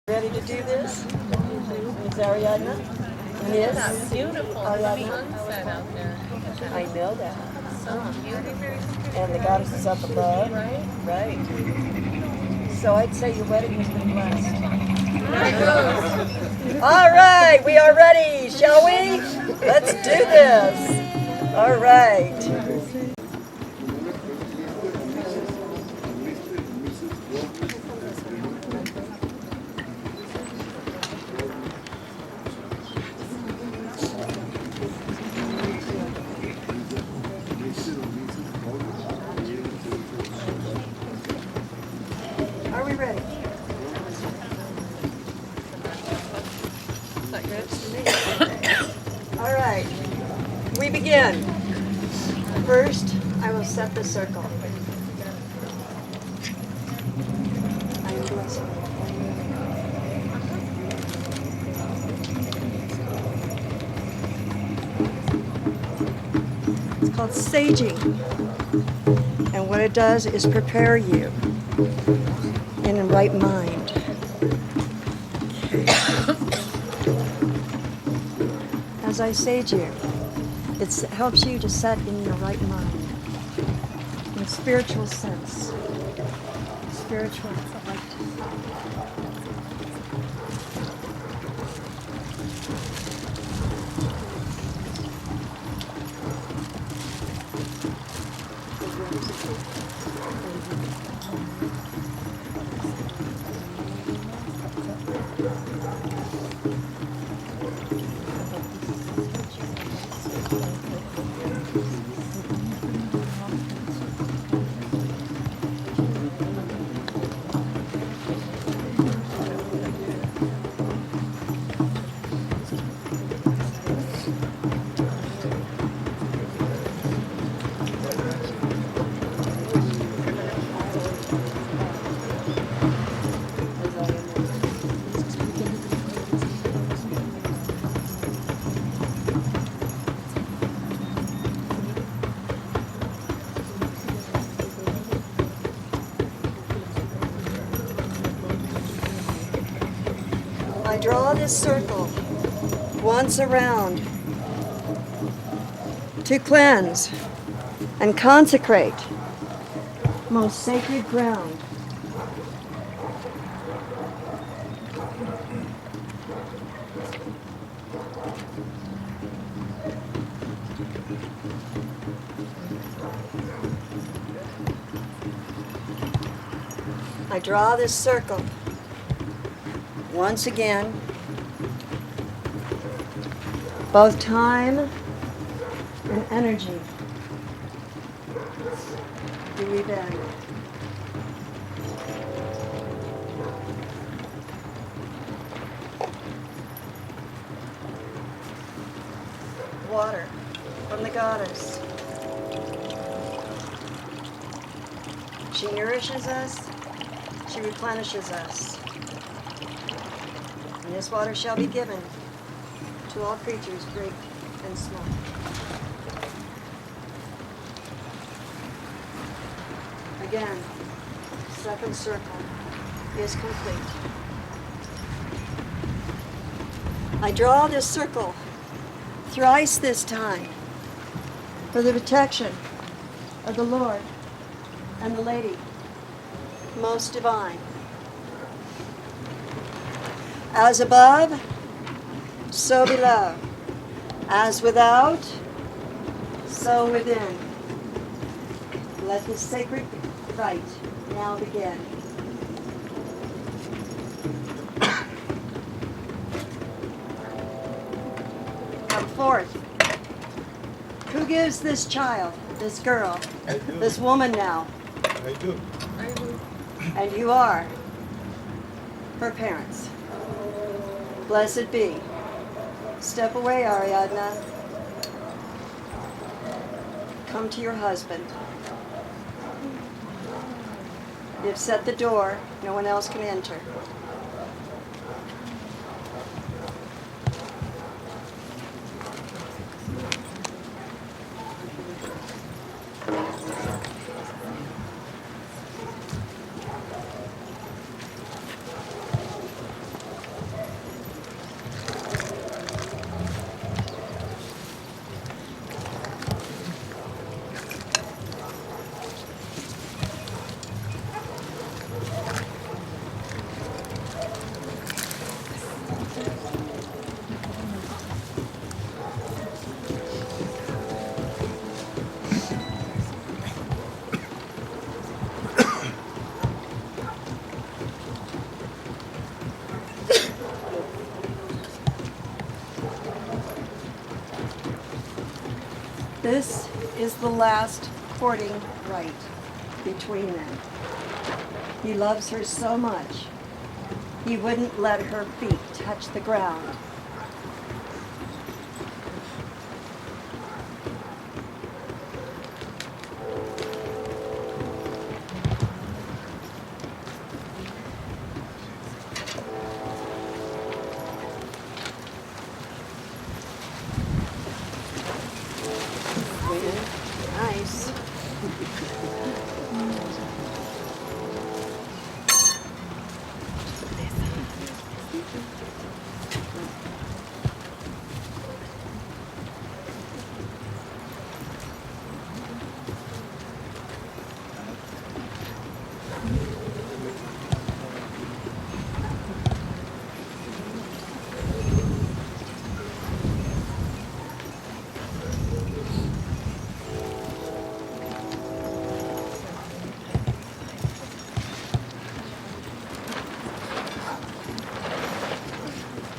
Ready to do this? It's Ariadne. Yes. That's beautiful. Ariadne. Sunset out there. I know that. So beautiful. And the goddess is up above. Right? Right. So I'd say your wedding has been blessed. All right, we are ready, shall we? Let's do this. All right. Are we ready? Is that good? All right, we begin. First, I will set the circle. I am blessed. It's called saging. And what it does is prepare you in the right mind. As I sage you, it helps you to set in your right mind, in a spiritual sense. Spiritual light. I draw this circle once around to cleanse and consecrate most sacred ground. I draw this circle once again, both time and energy do we bend. Water from the goddess. She nourishes us, she replenishes us. And this water shall be given to all creatures, great and small. Again, second circle is complete. I draw this circle thrice this time for the protection of the Lord and the Lady, most divine. As above, so below. As without, so within. Let the sacred rite now begin. Come forth. Who gives this child, this girl, this woman now? I do. And you are her parents. Blessed be. Step away, Ariadne. Come to your husband. You've set the door. No one else can enter. This is the last courting rite between them. He loves her so much, he wouldn't let her feet touch the ground. Nice.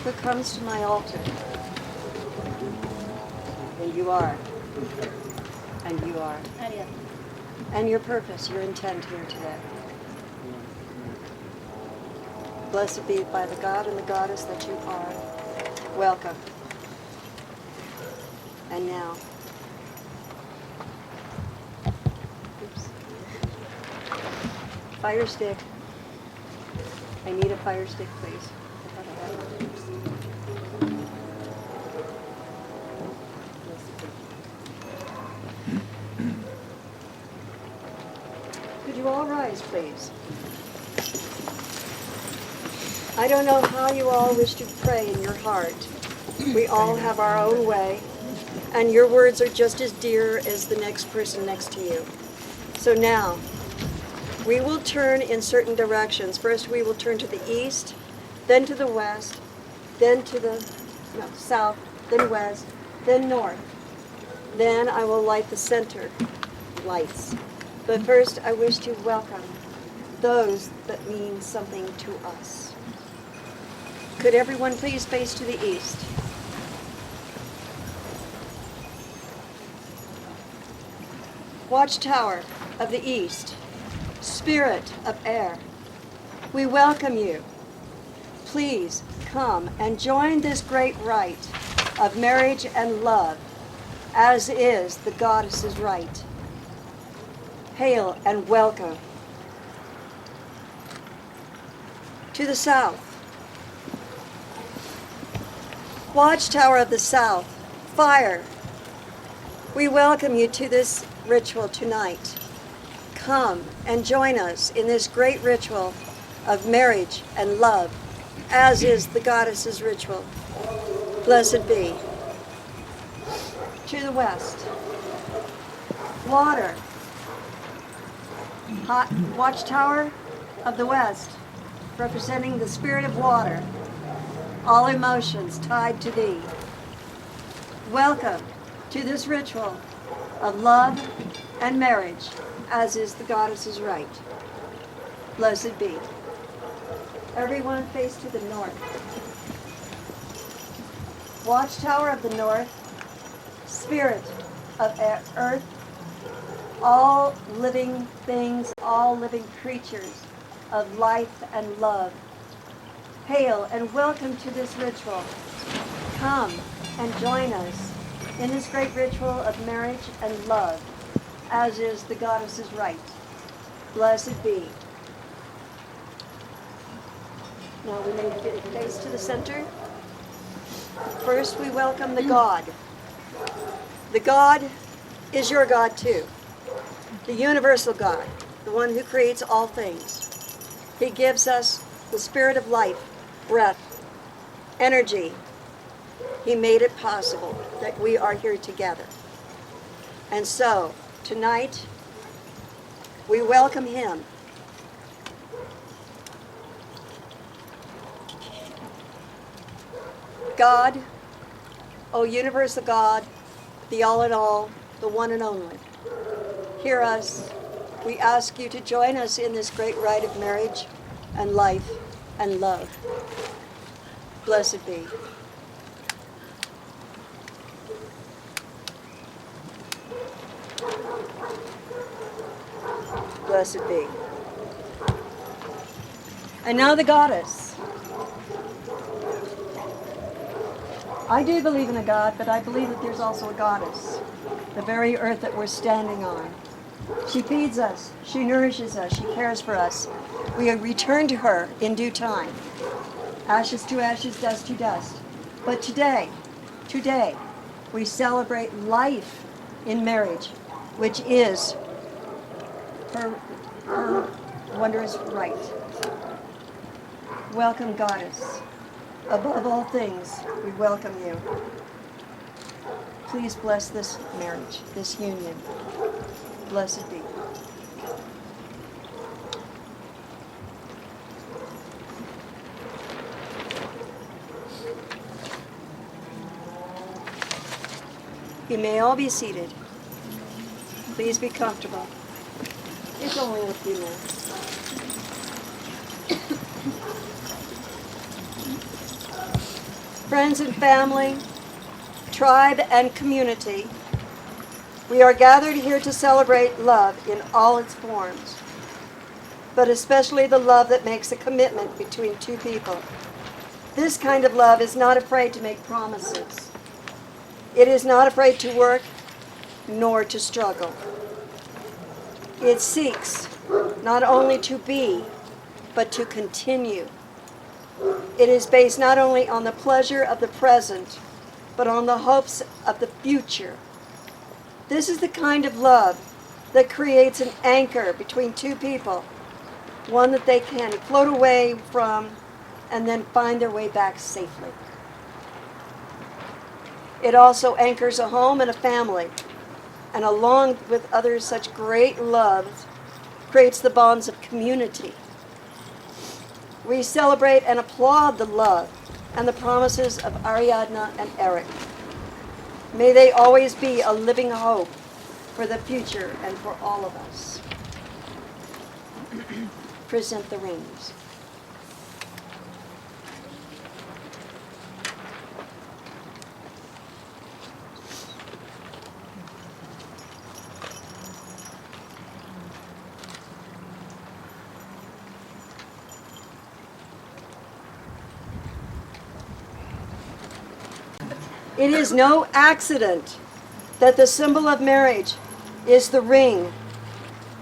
Who comes to my altar? And you are. And you are. Ariadne. And your purpose, your intent here today. Blessed be by the God and the Goddess that you are. Welcome. And now. Oops. Fire stick. I need a fire stick, please. I thought I had one. Could you all rise, please? I don't know how you all wish to pray in your heart. We all have our own way, and your words are just as dear as the next person next to you. So now, we will turn in certain directions. First, we will turn to the east, then to the west, then to the south, then west, then north. Then I will light the center lights. But first, I wish to welcome those that mean something to us. Could everyone please face to the east? Watchtower of the east, spirit of air, we welcome you. Please come and join this great rite of marriage and love, as is the goddess's right. Hail and welcome. To the south, Watchtower of the South, fire, we welcome you to this ritual tonight. Come and join us in this great ritual of marriage and love, as is the goddess's ritual. Blessed be. To the west, water, hot Watchtower of the west, representing the spirit of water, all emotions tied to thee. Welcome to this ritual of love and marriage, as is the goddess's right. Blessed be. Everyone face to the north. Watchtower of the north, spirit of earth, all living things, all living creatures of life and love. Hail and welcome to this ritual. Come and join us in this great ritual of marriage and love, as is the goddess's right. Blessed be. Now we may face to the center. First we welcome the God. The God is your God too. The universal God, the one who creates all things. He gives us the spirit of life, breath, energy. He made it possible that we are here together. And so, tonight, we welcome him. God, O universal God, the all in all, the one and only, hear us. We ask you to join us in this great rite of marriage and life and love. Blessed be. Blessed be. And now the goddess. I do believe in a God, but I believe that there's also a goddess, the very earth that we're standing on. She feeds us, she nourishes us, she cares for us. We return to her in due time. Ashes to ashes, dust to dust. But today, we celebrate life in marriage, which is her wondrous right. Welcome, goddess. Above all things, we welcome you. Please bless this marriage, this union. Blessed be. You may all be seated. Please be comfortable. It's only a few minutes. Friends and family, tribe and community, we are gathered here to celebrate love in all its forms, but especially the love that makes a commitment between two people. This kind of love is not afraid to make promises. It is not afraid to work, nor to struggle. It seeks not only to be, but to continue. It is based not only on the pleasure of the present, but on the hopes of the future. This is the kind of love that creates an anchor between two people, one that they can float away from and then find their way back safely. It also anchors a home and a family, and along with others, such great love creates the bonds of community. We celebrate and applaud the love and the promises of Ariadne and Erick. May they always be a living hope for the future and for all of us. Present the rings. It is no accident that the symbol of marriage is the ring,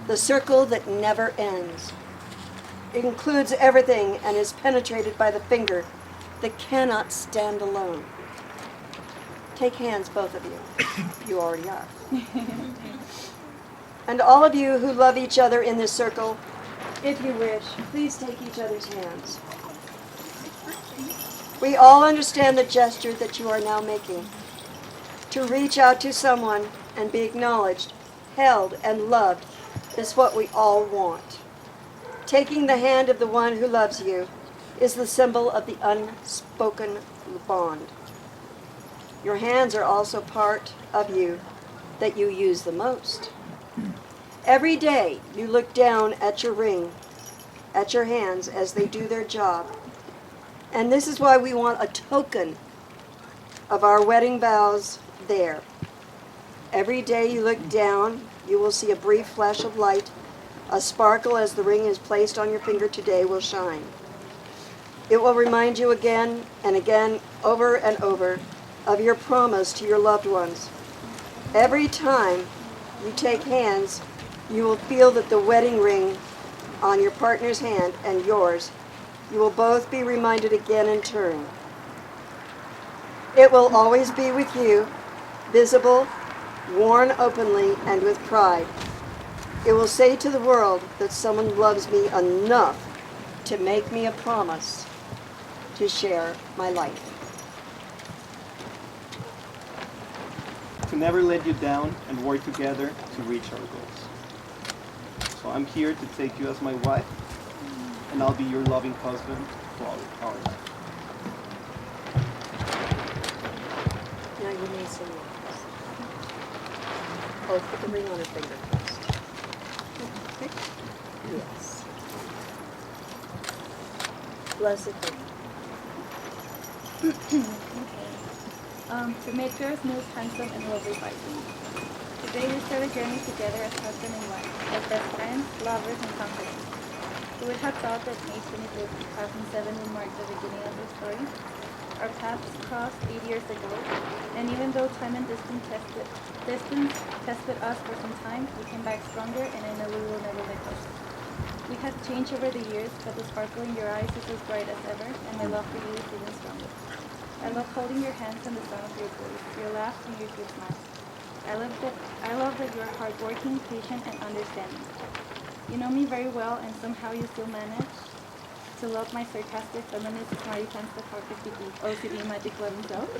the circle that never ends. It includes everything and is penetrated by the finger that cannot stand alone. Take hands, both of you. You already are. And all of you who love each other in this circle, if you wish, please take each other's hands. We all understand the gesture that you are now making. To reach out to someone and be acknowledged, held, and loved is what we all want. Taking the hand of the one who loves you is the symbol of the unspoken bond. Your hands are also part of you that you use the most. Every day you look down at your ring, at your hands as they do their job. And this is why we want a token of our wedding vows there. Every day you look down, you will see a brief flash of light. A sparkle as the ring is placed on your finger today will shine. It will remind you again and again, over and over, of your promise to your loved ones. Every time you take hands, you will feel that the wedding ring on your partner's hand and yours, you will both be reminded again in turn. It will always be with you, visible, worn openly, and with pride. It will say to the world that someone loves me enough to make me a promise to share my life. To never let you down and work together to reach our goals. So I'm here to take you as my wife, and I'll be your loving husband for all our life. Now you may say yes. Oh, put the ring on her finger first. Yes. Blessed be. To make yours most handsome and lovely by me. Today we start a journey together as husband and wife, as best friends, lovers, and comforters. Who would have thought that May 25th, 2007 would mark the beginning of the story? Our paths crossed 8 years ago, and even though time and distance tested us for some time, we came back stronger, and I know we will never let go. We have changed over the years, but the sparkle in your eyes is as bright as ever, and my love for you is even stronger. I love holding your hands and the sound of your voice, your laugh and your good smile. I love that you are hardworking, patient, and understanding. You know me very well, and somehow you still manage to love my sarcastic, feminist, smarty pants, the OCD magic love himself.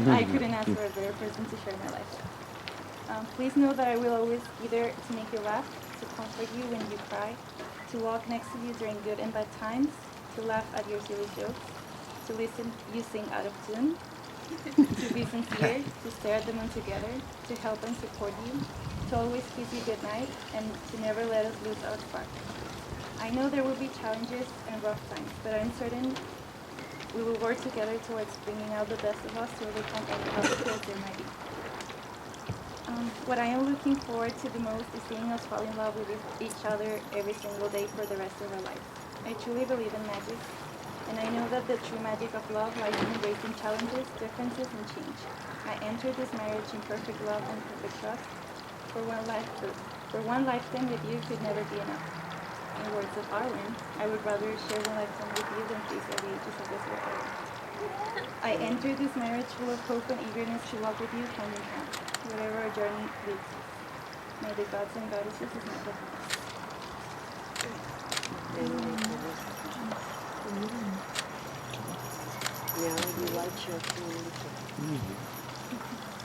I couldn't ask for a better person to share my life with. Please know that I will always be there to make you laugh, to comfort you when you cry, to walk next to you during good and bad times, to laugh at your silly jokes, to listen you sing out of tune, to be sincere, to stare at the moon together, to help and support you, to always kiss you goodnight, and to never let us lose our spark. I know there will be challenges and rough times, but I'm certain we will work together towards bringing out the best of us to overcome any obstacles there might be. What I am looking forward to the most is seeing us fall in love with each other every single day for the rest of our lives. I truly believe in magic, and I know that the true magic of love lies in embracing challenges, differences, and change. I entered this marriage in perfect love and perfect trust. For one lifetime with you could never be enough. In words of Arwen, I would rather share one lifetime with you than face every ages of this world. I entered this marriage full of hope and eagerness to walk with you hand in hand, whatever our journey leads us. May the gods and goddesses of my life. Now you light your community.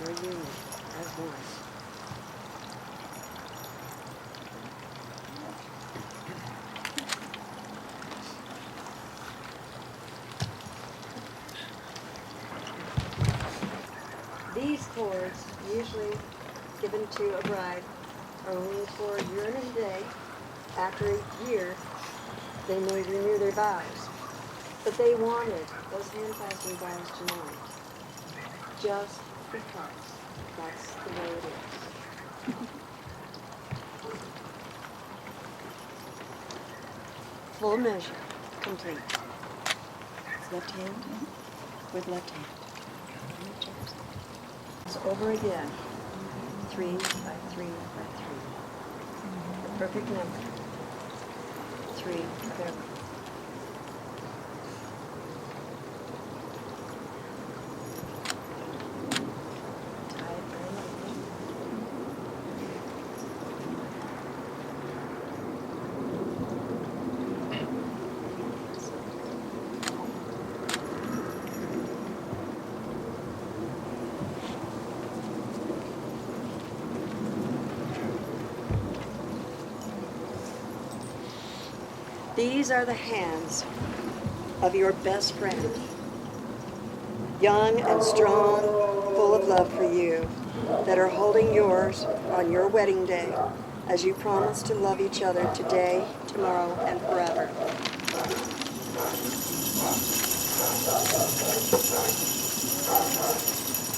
Your union as one. These cords, usually given to a bride, are only for a year and a day. After a year, they may renew their vows. But they wanted those hand-fastened vows tonight, just because that's the way it is. Full measure, complete. Left hand with left hand. It's over again. 3 by 3 by 3. The perfect number. 3 forever. Tie it very lightly. These are the hands of your best friend, young and strong, full of love for you, that are holding yours on your wedding day as you promise to love each other today, tomorrow, and forever.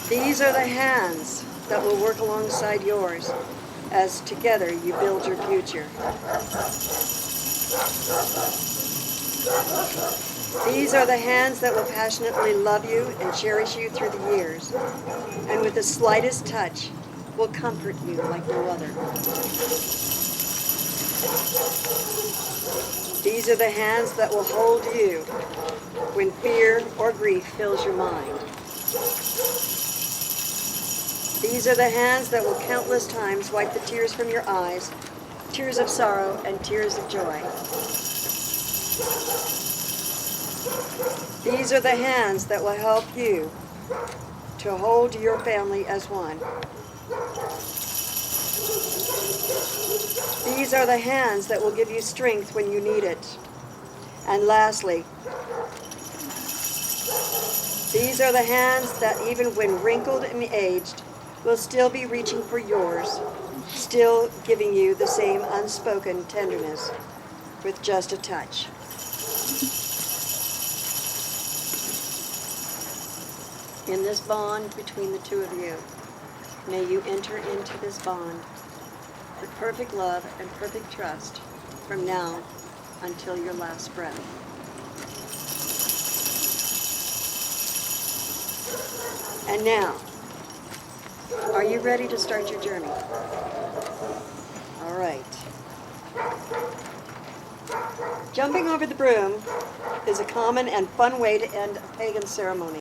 These are the hands that will work alongside yours as together you build your future. These are the hands that will passionately love you and cherish you through the years, and with the slightest touch will comfort you like no other. These are the hands that will hold you when fear or grief fills your mind. These are the hands that will countless times wipe the tears from your eyes, tears of sorrow and tears of joy. These are the hands that will help you to hold your family as one. These are the hands that will give you strength when you need it. And lastly, these are the hands that even when wrinkled and aged will still be reaching for yours, still giving you the same unspoken tenderness with just a touch. In this bond between the two of you, may you enter into this bond with perfect love and perfect trust from now until your last breath. And now, are you ready to start your journey? All right. Jumping over the broom is a common and fun way to end a pagan ceremony.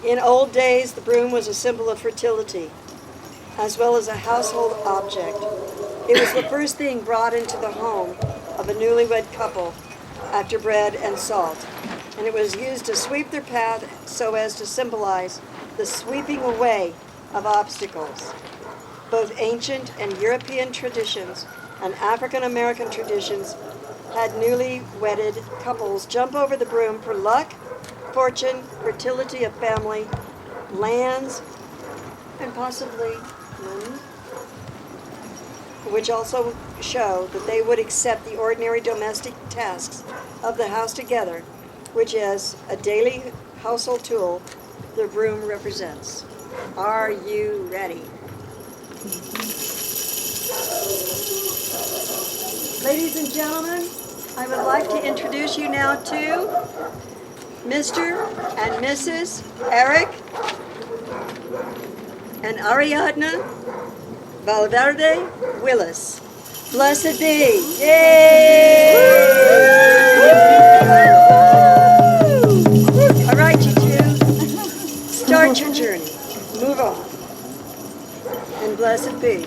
In old days, the broom was a symbol of fertility, as well as a household object. It was the first thing brought into the home of a newlywed couple after bread and salt, and it was used to sweep their path so as to symbolize the sweeping away of obstacles. Both ancient and European traditions and African American traditions had newly wedded couples jump over the broom for luck, fortune, fertility of family, lands, and possibly money, which also show that they would accept the ordinary domestic tasks of the house together, which is a daily household tool the broom represents. Are you ready? Ladies and gentlemen, I would like to introduce you now to Mr. and Mrs. Erick and Ariadne Valverde Willis. Blessed be. Yay! All right, you two, start your journey. Move on. And blessed be.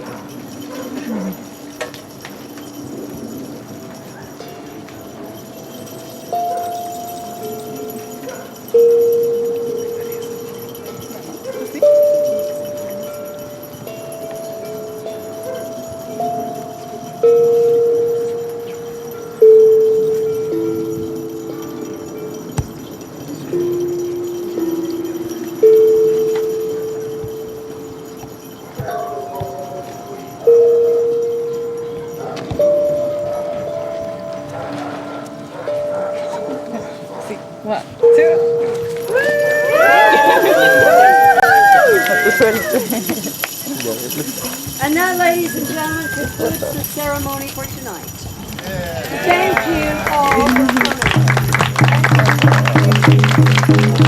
One, two. And that, ladies and gentlemen, concludes the ceremony for tonight. Thank you all for coming.